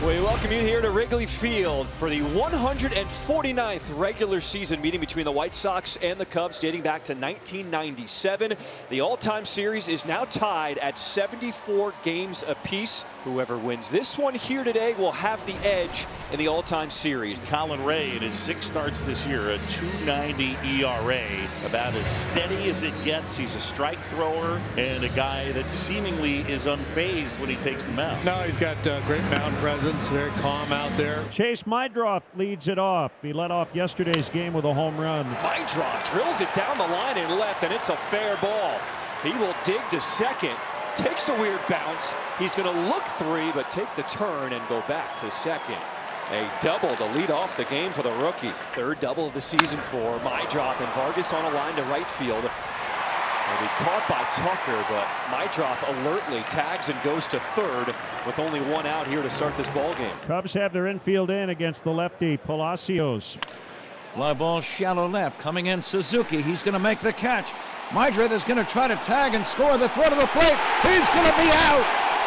We welcome you here to Wrigley Field for the 149th regular season meeting between the White Sox and the Cubs dating back to 1997. The all-time series is now tied at 74 games apiece. Whoever wins this one here today will have the edge in the all-time series. Colin Ray in his 6 starts this year, a 2.90 ERA, about as steady as it gets. He's a strike thrower and a guy that seemingly is unfazed when he takes the mound. No, he's got great mound presence. Very calm out there. Chase Meidroff leads it off. He led off yesterday's game with a home run. Meidroff drills it down the line and left, and it's a fair ball. He will dig to second. Takes a weird bounce. He's going to look 3, but take the turn and go back to second. A double to lead off the game for the rookie. 3rd double of the season for Meidroff, and Vargas on a line to right field. Will be caught by Tucker, but Meidroff alertly tags and goes to 3rd with only 1 out here to start this ball game. Cubs have their infield in against the lefty Palacios. Fly ball shallow left, coming in Suzuki. He's going to make the catch. Meidroff is going to try to tag and score. The throw to the plate. He's going to be out.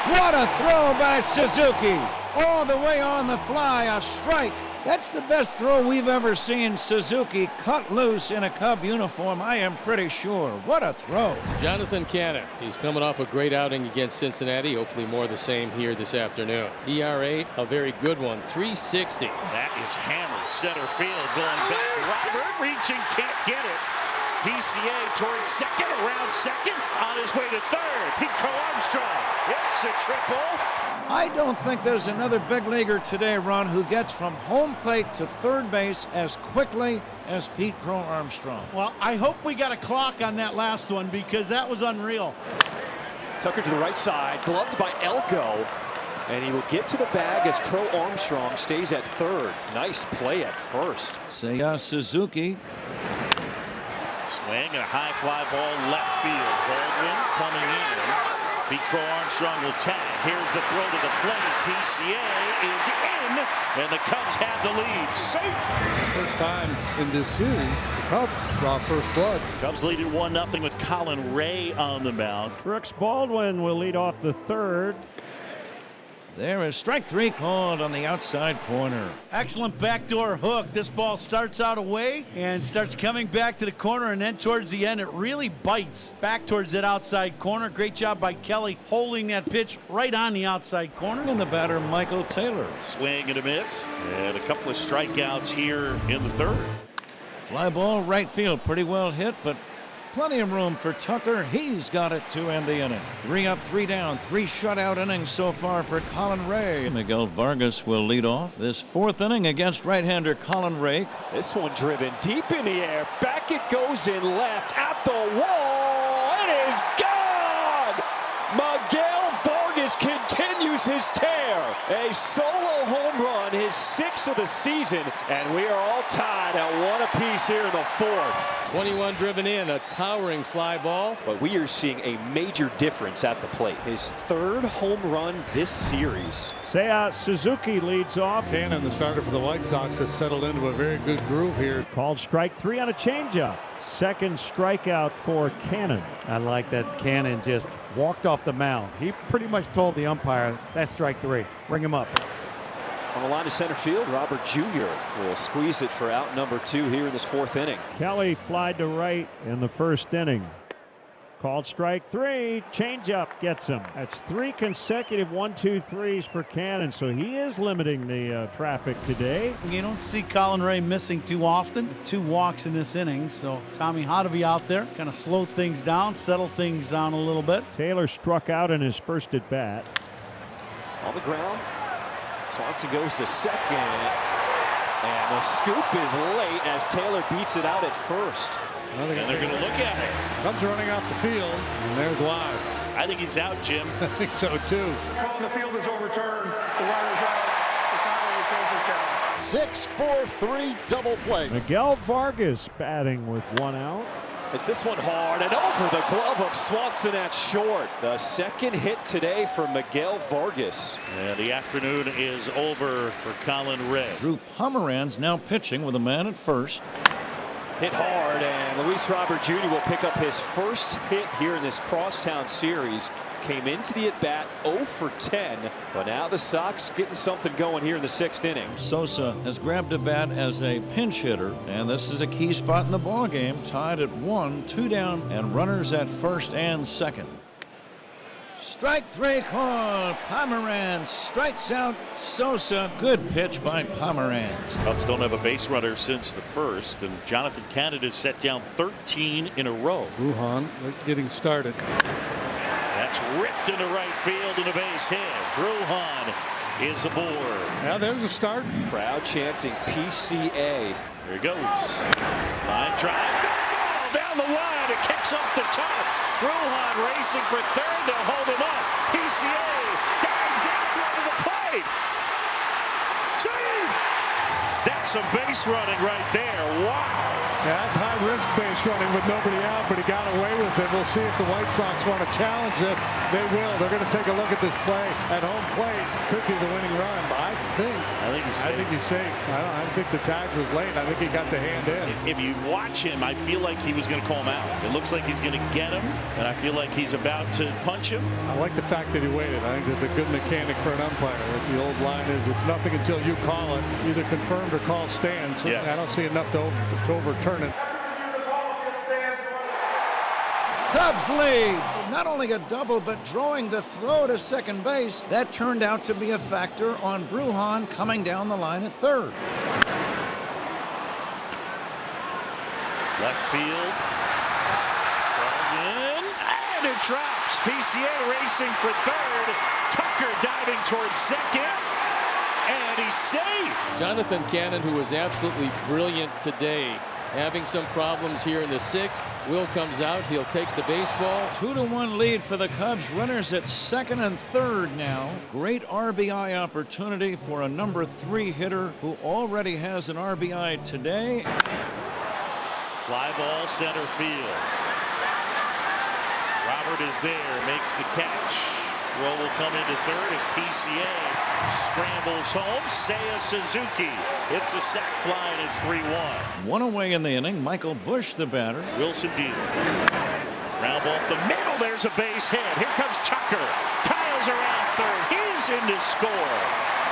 What a throw by Suzuki. All the way on the fly, a strike. That's the best throw we've ever seen Suzuki cut loose in a Cub uniform, I am pretty sure. What a throw. Jonathan Cannon, he's coming off a great outing against Cincinnati. Hopefully more of the same here this afternoon. ERA, a very good one, 3.60. That is hammered center field, going back. Robert reaching, can't get it. PCA towards second, around second, on his way to 3rd. Pete Crow Armstrong, it's a triple. I don't think there's another big leaguer today, Ron, who gets from home plate to 3rd base as quickly as Pete Crow Armstrong. Well, I hope we got a clock on that last one because that was unreal. Tucker to the right side, gloved by Elko, and he will get to the bag as Crow Armstrong stays at 3rd. Nice play at first. Seiya Suzuki. Swing and a high fly ball left field. Baldwin coming in. Pete Crow Armstrong will tag. Here's the throw to the plate. PCA is in, and the Cubs have the lead. Safe. First time in this series, the Cubs draw first blood. Cubs lead it 1-0 with Colin Ray on the mound. Brooks Baldwin will lead off the 3rd. There is strike 3 called on the outside corner. Excellent backdoor hook. This ball starts out away and starts coming back to the corner, and then towards the end it really bites back towards that outside corner. Great job by Kelly holding that pitch right on the outside corner. And the batter, Michael Taylor. Swing and a miss, and a couple of strikeouts here in the 3rd. Fly ball right field, pretty well hit, but plenty of room for Tucker. He's got it to end the inning. 3 up, 3 down, 3 shutout innings so far for Colin Ray. Miguel Vargas will lead off this 4th inning against right-hander Colin Ray. This one driven deep in the air. Back it goes in left at the wall. It is gone! Miguel Vargas continues his tear. A solo home run, his 6th of the season, and we are all tied at 1 apiece here in the 4th. 21 driven in, a towering fly ball. But we are seeing a major difference at the plate. His 3rd home run this series. Seiya Suzuki leads off. Cannon, the starter for the White Sox, has settled into a very good groove here. Called strike 3 on a changeup. 2nd strikeout for Cannon. I like that Cannon just walked off the mound. He pretty much told the umpire, that's strike 3. Bring him up. On the line to center field, Robert Jr. will squeeze it for out number 2 here in this 4th inning. Kelly flied to right in the 1st inning. Called strike 3. Changeup gets him. That's 3 consecutive 1-2-3s for Cannon, so he is limiting the traffic today. You don't see Colin Ray missing too often. 2 walks in this inning, so Tommy Hotovy out there kind of slowed things down, settled things down a little bit. Taylor struck out in his first at bat. On the ground, Swanson goes to second, and the scoop is late as Taylor beats it out at first. And they're going to look at it. Cubs running off the field, and there's Live. I think he's out, Jim. I think so, too. Call on the field is overturned. The runner's out. The final returns the count. 6-4-3 double play. Miguel Vargas batting with 1 out. It's this one hard and over the glove of Swanson at short. The 2nd hit today for Miguel Vargas. And the afternoon is over for Colin Ray. Drew Pomeranz now pitching with a man at 1st. Hit hard, and Luis Robert Jr. will pick up his first hit here in this crosstown series. Came into the at-bat 0 for 10, but now the Sox getting something going here in the 6th inning. Sosa has grabbed a bat as a pinch hitter, and this is a key spot in the ball game. Tied at 1, 2 down, and runners at first and second. Strike 3 call. Pomeranz strikes out Sosa. Good pitch by Pomeranz. Cubs don't have a base runner since the first, and Jonathan Canada's set down 13 in a row. Brujan getting started. That's ripped into right field and a base hit. Brujan is aboard. Now there's a start. Crowd chanting PCA. There he goes. Line drive. Down the line. It kicks off the top. Brujan racing for third to hold him up. PCA dives out to the plate. Save! That's some base running right there. Wow. Yeah, that's high-risk base running with nobody out, but he got away with it. We'll see if the White Sox want to challenge this. They will. They're going to take a look at this play at home plate. Could be the winning run, but I think he's safe. I think the tag was late. I think he got the hand in. If you watch him, I feel like he was going to call him out. It looks like he's going to get him, and I feel like he's about to punch him. I like the fact that he waited. I think that's a good mechanic for an umpire. If the old line is, it's nothing until you call it, either confirmed or call stands. Yes. I don't see enough to overturn it. Cubs lead. Not only a double, but drawing the throw to second base. That turned out to be a factor on Brujan coming down the line at third. Left field. In, and it drops. PCA racing for third. Tucker diving towards second. And he's safe. Jonathan Cannon, who was absolutely brilliant today, having some problems here in the 6th. Will comes out. He'll take the baseball. 2-1 lead for the Cubs. Runners at second and third now. Great RBI opportunity for a number 3 hitter who already has an RBI today. Fly ball center field. Robert is there, makes the catch. Roll will come into third as PCA scrambles home. Seiya Suzuki. It's a sac fly and it's 3-1. 1 away in the inning. Michael Busch, the batter. Wilson deals. Ground ball up the middle. There's a base hit. Here comes Tucker. Kyle's around third. He's in to score.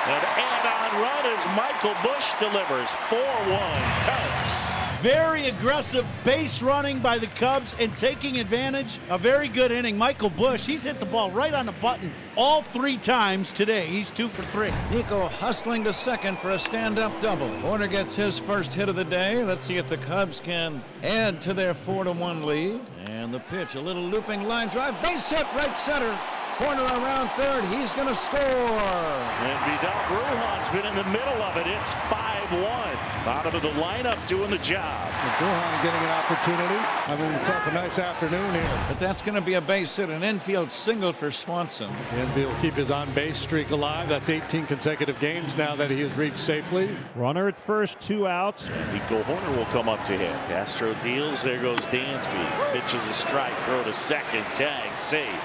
An add-on run as Michael Busch delivers. 4-1 Cubs. Very aggressive base running by the Cubs and taking advantage. A very good inning. Michael Busch, he's hit the ball right on the button all 3 times today. He's 2 for 3. Nico hustling to second for a stand-up double. Horner gets his first hit of the day. Let's see if the Cubs can add to their 4-1 lead. And the pitch, a little looping line drive. Base hit right center. Horner around third. He's going to score. And Vidal Brujan's been in the middle of it. It's 5-1. Bottom of the lineup doing the job. Brujan getting an opportunity. Having himself a nice afternoon here. But that's going to be a base hit, an infield single for Swanson. And he'll keep his on-base streak alive. That's 18 consecutive games now that he has reached safely. Runner at first, 2 outs. And Nico Horner will come up to hit. Castro deals. There goes Dansby. Pitches a strike. Throw to second. Tag. Safe.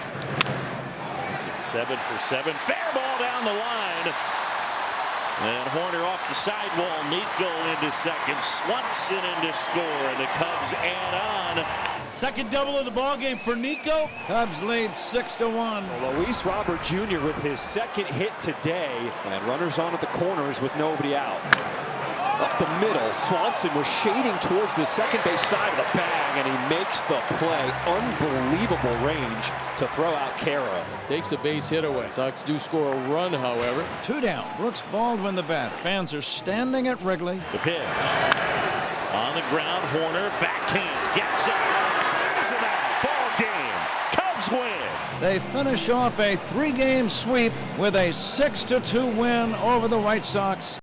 7 for 7. Fair ball down the line. And Horner off the sidewall. Nico into second. Swanson in to score. And the Cubs add on. Second double of the ball game for Nico. Cubs lead 6-1. Luis Robert Jr. with his second hit today. And runners on at the corners with nobody out. Up the middle, Swanson was shading towards the second base side of the bag, and he makes the play. Unbelievable range to throw out Kara. Takes a base hit away. Sox do score a run, however. 2 down. Brooks Baldwin, the batter. Fans are standing at Wrigley. The pitch. On the ground, Horner backhands, gets up. There's an out. Ball game. Cubs win. They finish off a 3-game sweep with a 6-2 win over the White Sox.